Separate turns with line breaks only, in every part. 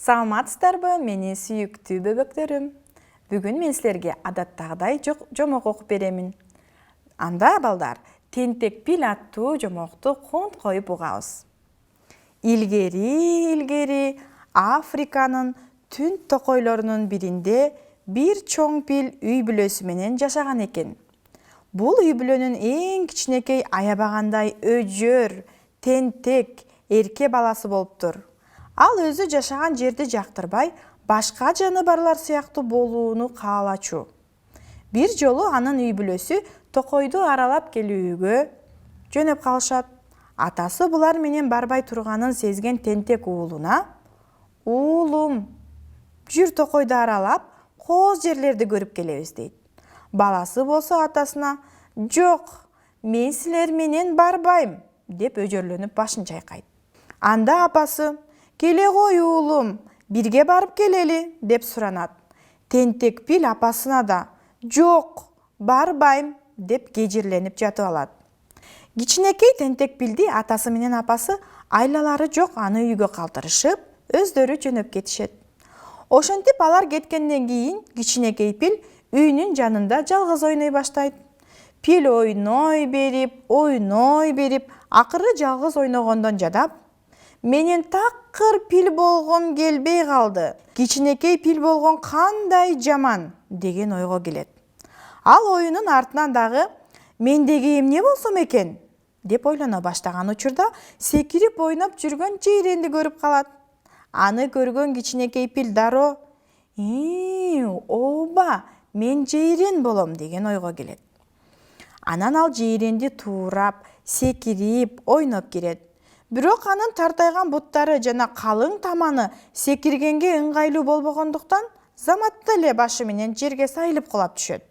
Саламатсыздарбы, менин сүйүктүү бөбөктөрүм. Бүгүн мен силерге адаттагыдай жомок окуп беремин. Анда балдар, тентек пил аттуу жомокту конт коюп угабыз. Илгери Африканын түн токойлорунун биринде бир чоң пил үй бүлөсү менен жашаган экен. Бул үй бүлөнүн эң кичинекей аябагандай өжөр, тентек, эрке баласы болуптур. Ал өзү жашаган жерди жактырбай, башка жаныбарлар сыяктуу болууну каалачу. Бир жолу анын үй бүлөсү токойду аралап келүүгө жөнөп калышат. Атасы булар менен барбай турганын сезген тентек уулуна: "Уулум, жүр токойду аралап, кооз жерлерди көрүп келебиз" дейт. Баласы болсо атасына: "Жок, мен силер менен барбайм" деп өжөрлөнүп башын чайкайт. Анда апасы: "Келе кой уулум, бирге барып келели" деп суранат. Тентек пил апасына да: "Жок, барбайм" деп кежирленип жатып алат. Кичинекей тентек пилди атасы менен апасы айлалары жок аны үйгө калтырышып, өздөрү жөнөп кетишет. Ошентип алар кеткенден кийин кичинекей пил үйүнүн жанында жалгыз ойной баштайт. Пил ойной берип, акыры жалгыз ойногондон жадап: "Менин такыр пил болгом келбей калды. Кичинекей пил болгон кандай жаман" деген ойго келет. Ал оюнун артынан дагы "Мендеги эмне болсом экен" деп ойлоно баштаган учурда секирип ойноп жүргөн жейренди көрүп калат. Аны көргөн кичинекей пил дароо: "Ооба, мен жейрен болом" деген ойго келет. Анан ал жейренди туурап, секирип, ойноп кирет. Бирок анын тартайган буттары жана калың таманы секиргенге ыңгайлуу болбогондуктан заматта эле башы менен жерге сайылып кулап түшөт.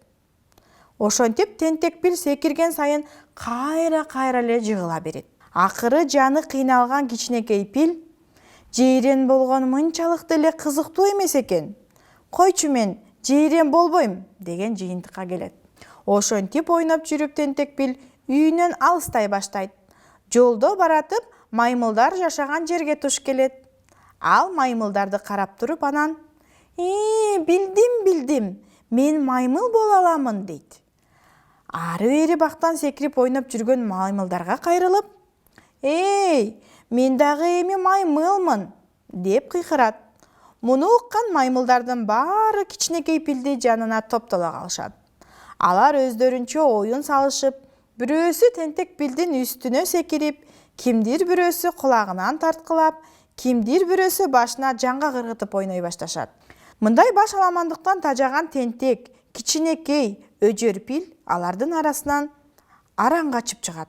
Ошентип тентек пил секирген сайын кайра эле жыгыла берет. Акыры жаны кыйналган кичинекей пил: "Жейрен болгон мынчалык деле кызыктуу эмес экен. Койчу, мен жейрен болбойм" деген жыйынтыкка келет. Ошентип ойноп жүрүп тентек пил үйүнөн алыстай баштайт. Жолдо баратып маймылдар жашаган жерге туш келет. Ал маймылдарды карап туруп анан: Билдим, мен маймыл боло аламын" дейт. Ары бери бактан секирип ойноп жүргөн маймылдарга кайрылып: Мен дагы эми маймылмын" деп кыйкырат. Муну уккан маймылдардын баары кичинекей пилди жанына топтоло калышат. Алар өздөрүнчө оюн салышып, бирөөсү тентек пилдин үстүнө секирип, кимдир бирөөсү кулагынан тарткылап, кимдир бирөөсү башына жаңга кыргытып ойной башташат. Мындай баш аламандыктан тажаган тентек, кичинекей, өжөр пил алардын арасынан араң качып чыгат.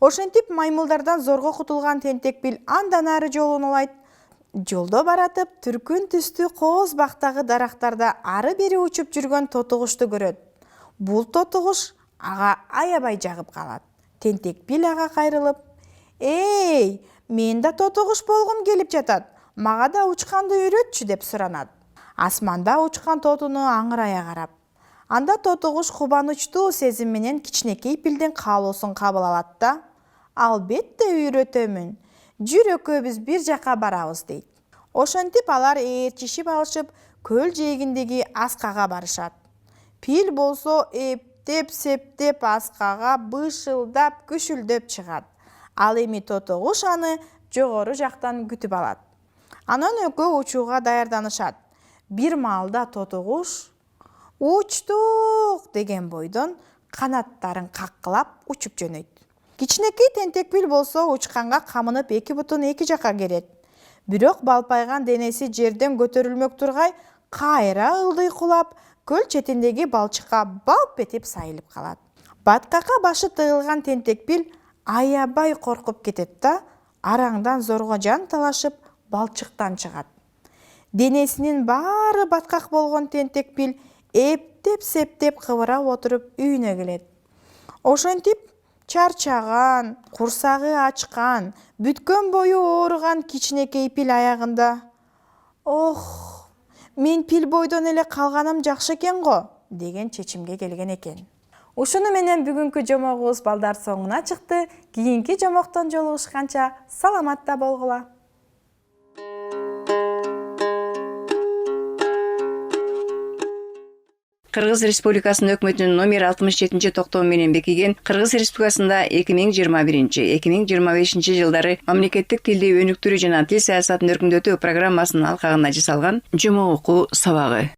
Ошентип маймылдардан зорго кутулган тентек пил андан ары жолун улайт. Жолдо баратып түркүн түстүү кооз бактагы дарактарда ары бери учуп жүргөн тотугушту көрөт. Бул тотугуш ага аябай жагып калат. Тентек пил ага кайрылып: Мен да тотугуш болгум келип жатат. Мага да учканды үйрөтчү" деп суранат. Асманда учкан тотуну аңырая карап. Анда тотугуш кубанычтуу сезим менен кичинекей пилдин каалоосун кабыл алат да: "Албетте үйрөтөмүн. Жүр экөөбүз бир жака барабыз" дейт. Ошентип алар ээрчишип алышып көл жээгиндеги аскага барышат. Пил болсо эптеп-септеп аскага бышылдап, күшүлдөп чыгат. Ал эми тотугуш аны жогору жактан күтүп алат. Анан экөө учууга даярданышат. Бир маалда тотугуш "Учтук" деген бойдон канаттарын каккылап учуп жөнөйт. Кичинекей тентек пил болсо учканга камынып эки бутун эки жака керет. Бирок балпайган денеси жерден көтөрүлмөк тургай кайра ылдый кулап, көл четиндеги балчыкка балп этип сайылып калат. Баткакка башы тыгылган тентек пил аябай коркуп кетет да араңдан зорго жан талашып балчыктан чыгат. Денесинин баары баткак болгон тентек пил эптеп-септеп кыбырап отуруп үйүнө келет. Ошентип чарчаган, курсагы ачкан, бүткөн бою ооруган кичинекей пил аягында: Мен пил бойдон эле калганым жакшы экен го" деген чечимге келген экен. Ушуну менен бүгүнкү жомогубуз балдар соңуна чыкты. Кийинки жомоктон жолугушканча саламатта болгула.
Кыргыз Республикасынын өкмөтүнүн номер 67 токтому менен бекиген Кыргыз Республикасында 2021-2025 жылдары мамлекеттик тилди өнүктүрүү жана тил саясатын өркүндөтүү программасынын алкагында жасалган жума окуу сабагы.